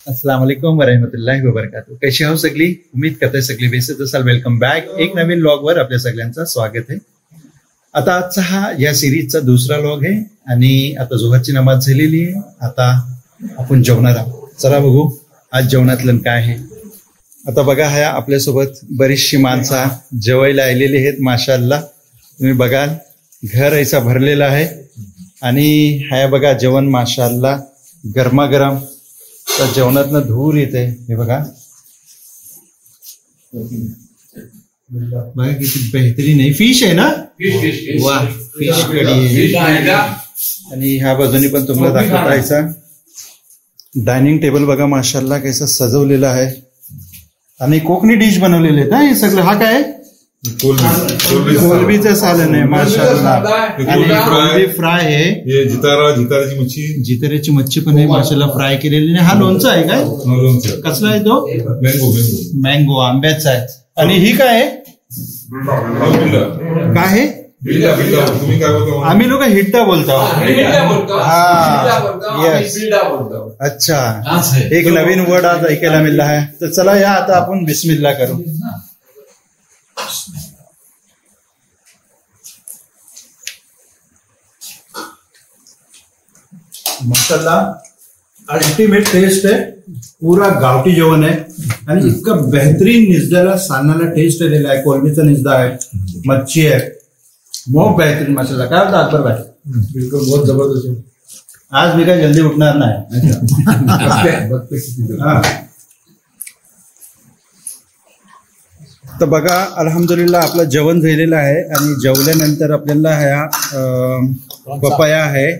अस्सलाम वालेकुम वरहमतुल्लाहि वबरकातुहू. कशी आहो सगळी? उम्मीद करते सगळी बेसित असाल. Welcome back. एक नवीन लॉग वर आपल्या सगळ्यांचं स्वागत आहे. आता आजचा हा या सिरीजचा दुसरा लॉग आहे आणि आता जोहरची नमाज झालेली आहे. आता आपण जेवणार आहोत. चला बघू आज जेवणातलं काय आहे. आता बघा ह्या आपल्यासोबत बरीचशी माणसं जेवायला आलेली आहेत. माशाअल्लाह तुम्ही बघाल घर ऐसा भरलेला आहे आणि ह्या बघा जेवण माशाअल्लाह गरमागरम. तर जेवणातनं धूर येते. हे बघा बघा किती बेहतरीन आहे. फिश आहे ना? वा फिश कढी आहे. आणि ह्या बाजूने पण तुम्हाला दाखवता डायनिंग टेबल बघा माशाअल्लाह कैसा सजवलेला आहे आणि कोकणी डिश बनवलेले आहेत. हे सगळं हा काय कोलबीचं सालन आहे माशाअल्लाह. आणि कोलबी फ्राय आहे. जिताराची मच्छी, जिताऱ्याची मच्छी पण आहे माशाअल्लाह फ्राय केलेली. हा लोणचं आहे काय? कसला आहे तो? मँगो आंब्याचा आहे. आणि ही काय आहे? काय आहे? तुम्ही काय बोलता? आम्ही लोक हिट्टा बोलतो. अच्छा एक नवीन वर्ड आज ऐकायला मिळाला आहे. तर चला या आता आपण बिस्मिल्लाह करू. माशाअल्लाह अल्टिमेट टेस्ट आहे. पूरा गावठी जेवण आहे आणि इतकं बेहतरीन निजद्याला सान्नाला टेस्ट आलेला आहे. कोलबीचा निजदा आहे, मच्छी आहे, बहुत बेहतरीन माशाअल्लाह. काय होतं अकबर भाई? बिलकुल बहुत जबरदस्त आहे. आज मी काय जल्दी उठणार नाही. तर बघा अल्हम्दुलिल्लाह आपलं जेवण झालेलं आहे आणि जेवल्यानंतर आपल्याला ह्या पपाया आहे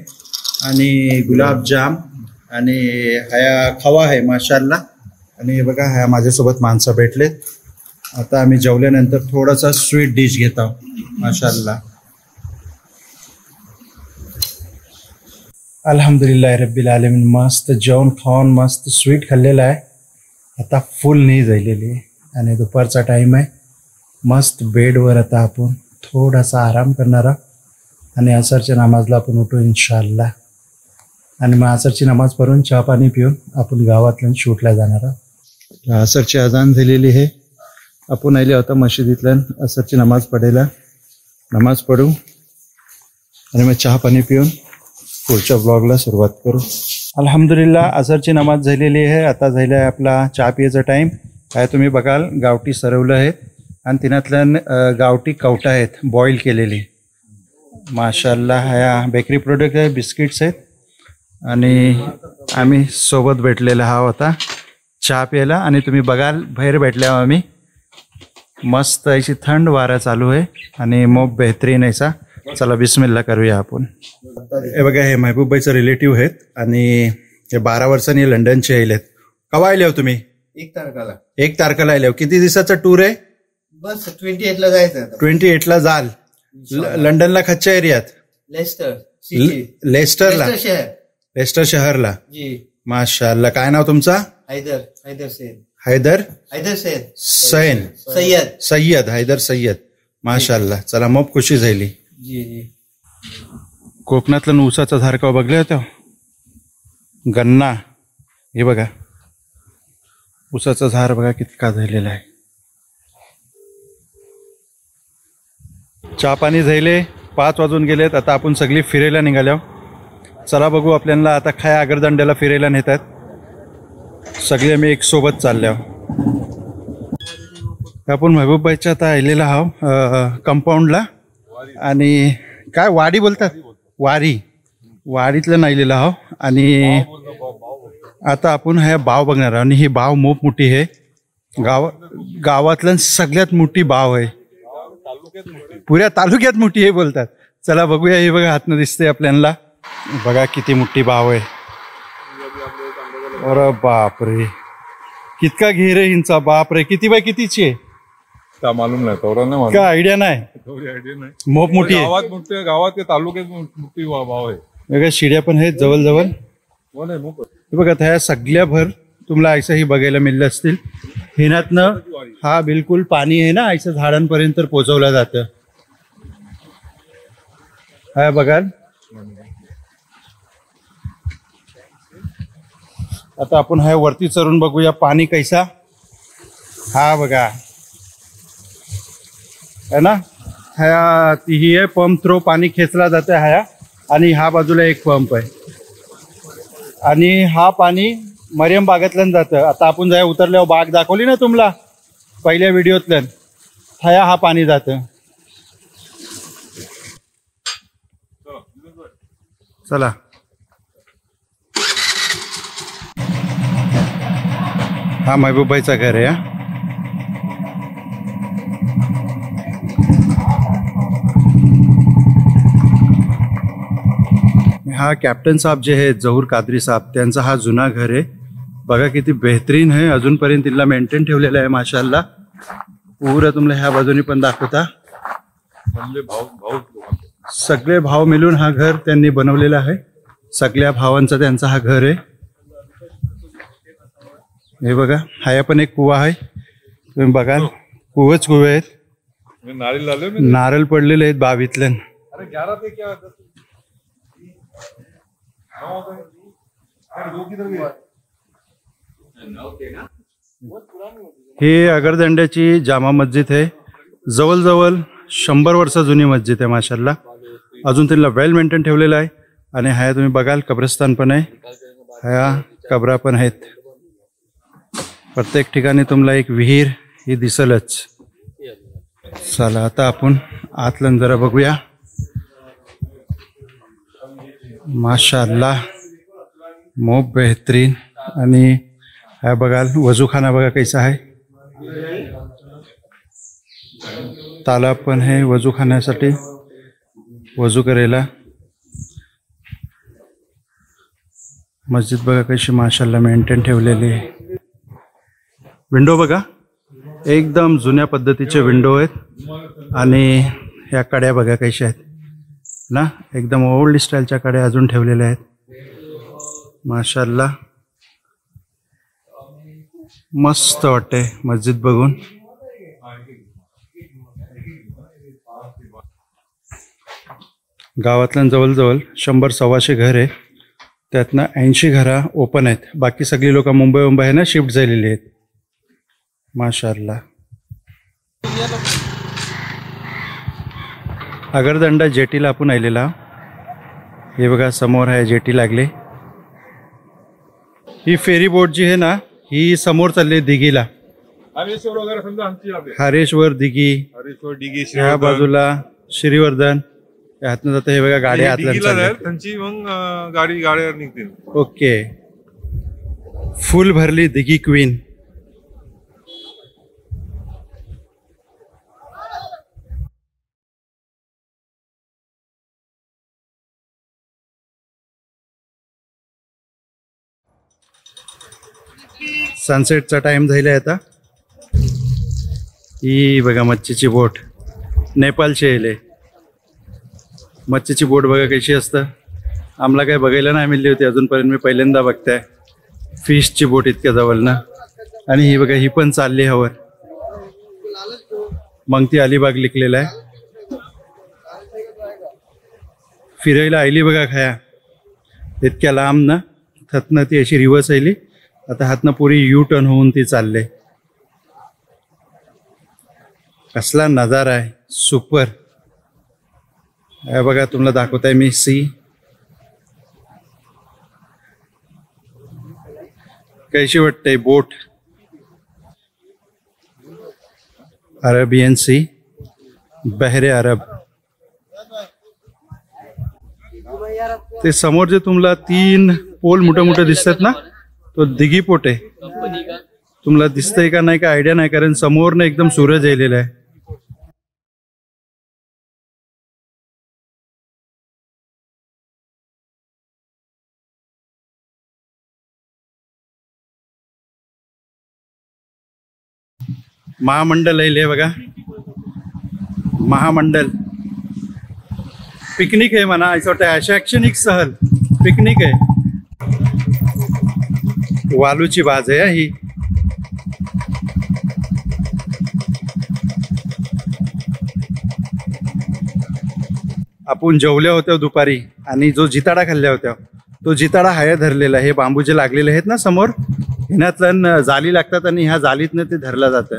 आणि गुलाबजाम आणि ह्या खवा आहे माशाअल्लाह. आणि बघा ह्या माझ्यासोबत माणसं भेटलेत. आता आम्ही जेवल्यानंतर थोडासा स्वीट डिश घेत आहोत माशाअल्लाह. अल्हम्दुलिल्लाह रब्बिल आलमीन. मस्त जेवण खाऊन मस्त स्वीट खाल्लेलं आहे. आता फुल नाही झालेली आहे आणि दुपारचा टाईम आहे. मस्त बेडवर आता आपण थोडासा आराम करणार आहोत आणि असरच्या नमाजला आपण उठू इन्शाअल्लाह. आणि मग असरची नमाज पढून चहा पाणी पिऊन आपण गावातल्या शूटला जाणार आहोत. असरची अजान झालेली आहे. आपण आले होता मशिदीतल्या असरची नमाज पडायला. नमाज पढू आणि मग चहा पाणी पिऊन पुढच्या ब्लॉगला सुरुवात करू. अल्हम्दुलिल्लाह असरची नमाज झालेली आहे. आता झाला आहे आपला चहा पियाचा टाईम. काय तुम्ही बघाल गावठी सरवलं आहेत आणि तिनातल्या गावठी कवटा आहेत बॉईल केलेली माशाअल्लाह. ह्या बेकरी प्रोडक्ट आहे, बिस्किट्स आहेत. आणि आम्ही सोबत भेटलेला हा होता चहा प्यायला. आणि तुम्ही बघाल बाहेर भेटल्यावर आम्ही मस्त अशी थंड वारा चालू आहे आणि मग बेहतरीन ऐसा. चला बिस्मिल्लाह करूया आपण. हे बघा हे महबूब भाईचं रिलेटिव्ह आहेत आणि हे 12 वर्षांनी लंडनचे आले आहेत. केव्हा आले हो तुम्ही? 1 तारखेला आले हो. किती दिवसाचा टूर आहे? बस 28ला जायचं. 28ला जाल लंडनला. खच्च्या एरियात लेस्टरला, लेस्टर शहरला. माशाअल्लाह. काय नाव तुमचा? हैदर सैयद. सय्यद हैदर सय्यद. माशाअल्लाह. चला मग खुशी झाली. कोकणातलं ऊसाचा झाड का बघले होते? गन्ना. हे बघा ऊसाचं झाड बघा कितका झालेला आहे. चहा पाणी झाले. 5 वाजून गेलेत. आता आपण सगळी फिरायला निघालो. चला बघू आपल्याला आता काय आगरदंड्याला फिरायला नेतात. सगळे आम्ही एक सोबत चालले आहो. आपण महबूबबाईच्या आता आलेला आहो कंपाऊंडला. आणि काय वाडी बोलतात, वाडीतलं नाहीलेला आहो. आणि आता आपण ह्या बाव बघणार आहोत. आणि ही बाव मोप मोठी आहे. गावातल्या सगळ्यात मोठी बाव आहे. पुऱ्या तालुक्यात मोठी आहे बोलतात. चला बघूया. हे बघा हातनं दिसते आपल्याला. बघा किती मोठी बाव आहे. अरे बापरे कितका घेर आहे हिंचा. बापरे किती बाय कितीची आहे मालूम नाही. तेवढा नाही. काय आयडिया नाही. मोप मोठी आहे. गावात मोठे, गावात तालुक्यात मोठी भाव आहे. बघा शिड्या पण आहेत जवळ. बघा ह्या सगळ्या भर तुम्हाला ऐसंही बघायला मिळलं असतील. हिनातनं हा बिलकुल पाणी आहे ना ऐसं झाडांपर्यंत पोहोचवलं जातं. हा बघाल आता आपण ह्या वरती चढून बघूया पाणी कैसा. हा बघा है ना, ह्या ही आहे पंप थ्रो पाणी खेचला जातं ह्या, आणि ह्या बाजूला एक पंप आहे आणि हा पाणी मरियम बागेतल्यान जातं. आता आपण जाय उतरल्यावर बाग दाखवली ना तुम्हाला पहिल्या व्हिडिओतल्यान, ह्या हा पाणी जातं. चला हा महबूबाईचा घर आहे. हा कॅप्टन साहब जे आहे जहूर कादरी साहब, त्यांचा हा जुना घर आहे. बघा किती बेहतरीन आहे, अजूनपर्यंत तिला मेंटेन ठेवलेलं आहे माशाल्लाह. पुरं तुम्हाला ह्या बाजूनी पण दाखवता. सगळे भाव मिळून हा घर त्यांनी बनवलेला आहे. सगळ्या भावांचा त्यांचा हा घर आहे. हे बघा हा पण एक कुवा आहे, तुम्ही बघाल कुवेच कुवे आहेत. नारळ पडलेले आहेत बावीतले. ही अगरदंड्याची जामा मस्जिद आहे. जवळजवळ 100 वर्ष जुनी मस्जिद आहे माशाल्लाह. अजून तिला वेल मेंटेन ठेवलेलं आहे. आणि ह्या तुम्ही बघाल कब्रस्तान पण आहे, ह्या कबरा पण आहेत. प्रत्येक ठिकाणी तुम्हाला एक विहीर ही दिसलच. चला आता आपण आतलं जरा बघूया. माशाल्लाह मोब बेहतरीन. आणि ह्या बघाल वजूखाना बघा कैसा आहे. तालाब पण आहे वजू खाण्यासाठी, वजू करायला. मस्जिद बघा कशी माशाल्लाह मेंटेन ठेवलेली आहे. विंडो बघा एकदम जुन्या पद्धतीचे विंडो आहेत. आणि ह्या कड्या बघा कशा आहेत ना, एकदम ओल्ड स्टाईलच्या कड्या अजून ठेवलेल्या आहेत माशाल्लाह. मस्त वाटते मस्जिद बघून. गावातल्या जवळजवळ 100-125 घर आहे, त्यातनं 80 घरं ओपन आहेत. बाकी सगळी लोक मुंबई आहे ना शिफ्ट झालेली आहेत माशाल्लाह. अगरदंडा जेटीला आपण आलेला. हे बघा समोर आहे जेटी लागले. ही फेरी बोट जी आहे ना ही समोर चालली दिघीला. हरेश्वर दिघी, ह्या बाजूला श्रीवर्धन, ह्यातनं जातं. हे बघा गाड्या त्यांची मग गाड्या निघतील. ओके फुल भरली दिघी क्वीन. सनसेटचा टाइम झालाय आता. ही बघा मच्छीची बोट, नेपाळची येले. मच्छीची बोट बघा कशी असतं. आम्हाला काय बघायला नाही मिळली होती अजूनपर्यंत, मी पहिल्यांदा बघताय फिशची बोट इतक्या जवळ ना. आणि ही बघा ही पण चालली हवर. मग ती अलिबाग लिखलेला आहे. फिरायला आयली बघा खाया इतक्या लांब ना. थतनं ती अशी रिवर्स आयली. आता हातनं पुरी यू टर्न होऊन ती चालले. कसला नजारा आहे, सुपर. हे बघा तुम्हाला दाखवताय मी सी. कैशी वाटते बोट. अरेबियन सी, बहरे अरब. ते समोर जे तुम्हाला 3 पोल मोठे मोठे दिसतात ना, तो दिघी पोट आहे. तुम्हाला दिसतंय का नाही का आयडिया नाही, कारण समोर ना एकदम सूरज यायलेला आहे. महामंडल आहे बघा, महामंडल. पिकनिक आहे म्हणा, असं वाटतं शैक्षणिक सहल पिकनिक आहे. वालूची बाज आहे ही. आपण जेवल्या होत्या दुपारी आणि जो जिताडा खाल्ल्या होत्या तो जिताडा हाय धरलेला. हे बांबू जे लागलेले आहेत ना समोर, ह्यातलं जाली लागतात आणि ह्या जालीतनं ते धरलं जातं.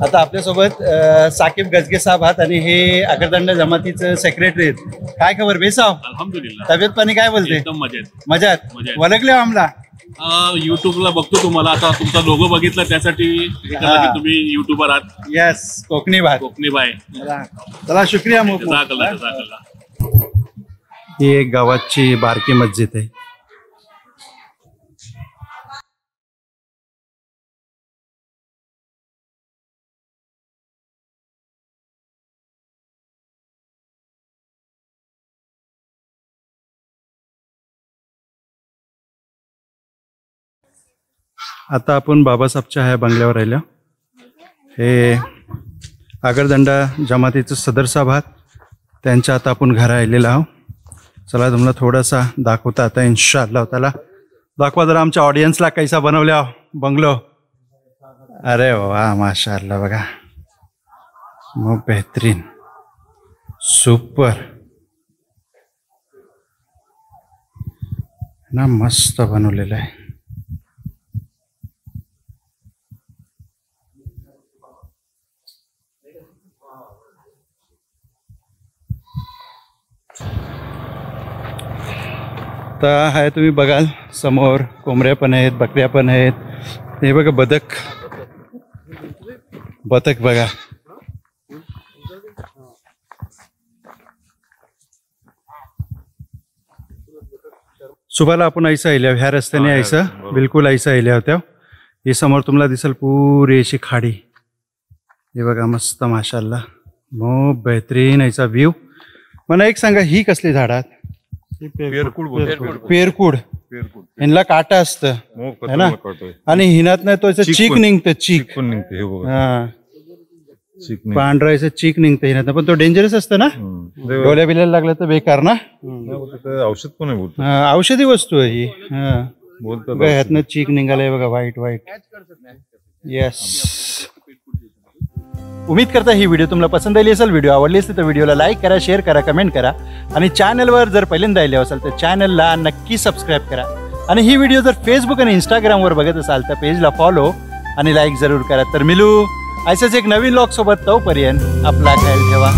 आता आपल्यासोबत साकीब गजगे साहेब आहात आणि हे अग्रदंड जमातीचं सेक्रेटरी आहेत. काय खबर बेसाव? अल्हम्दुलिल्लाह. तब्येत पाणी काय बोलते? एकदम मजेत. मजात मजेत. वलगले आमला. युट्यूबला बघतो तुम्हाला, आता तुमचा लोगो बघितला त्यासाठी हे केलं की तुम्ही युट्यूबर आहात. यस, कोकणी भात. कोकणी बाय. चला शुक्रिया. मोकू. जजाकल्ला जजाकल्ला. ही एक गावाची बारकी मस्जिद आहे. आता आपण बाबासाहेबच्या ह्या बंगल्यावर राहिलो. हे आगरदंडा जमातीचं सदर साहेब आहात, त्यांच्या आता आपण घरा आलेला आहोत. चला तुम्हाला थोडासा दाखवता आता इन्शाअल्लाह ताला. दाखवा जरा आमच्या ऑडियन्सला कैसा बनवल्या बंगलो. अरे वा माशाअल्लाह, बघा मग बेहतरीन, सुपर ना, मस्त बनवलेलं आहे. आता आहे तुम्ही बघाल समोर कोंबड्या पण आहेत, बकऱ्या पण आहेत. हे बघा बदक, बदक बघा. सुभाला आपण ऐसा आल्या ह्या रस्त्याने यायचं, बिलकुल ऐसा आल्या होत्या. हे समोर तुम्हाला दिसेल पुरी अशी खाडी. हे बघा मस्त माशाअल्लाह, मग बेहतरीन याचा व्ह्यू. मला एक सांगा, ही कसली झाडात? पेरकुड. ह्यांना काटा असतं है ना, आणि हिनात नाही तो चीक निघतं. चीक हा, पांढरायचं चीक निघतं हिनात, पण तो डेंजरस असतं ना. डोल्या बिल्याला लागलं तर बेकार ना. औषध पण आहे, औषधी वस्तू आहे ही. ह्यातनं चीक निघालंय बघा, व्हाईट व्हाईट. येस, उम्मीद करता ही व्हिडिओ तुम्हाला पसंत आली असेल. व्हिडिओ आवडली असेल तर व्हिडिओला लाईक करा, शेअर करा, कमेंट करा. आणि चॅनलवर जर पहिल्यांदा आले असाल तर चॅनलला नक्की सबस्क्राईब करा. आणि ही व्हिडिओ जर फेसबुक आणि इंस्टाग्रामवर बघत असाल तर पेजला फॉलो आणि लाईक जरूर करा. तर मिलू अशाच एक नवीन व्लॉग सोबत. तोपर्यंत आपला ख्याल ठेवा.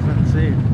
That's it.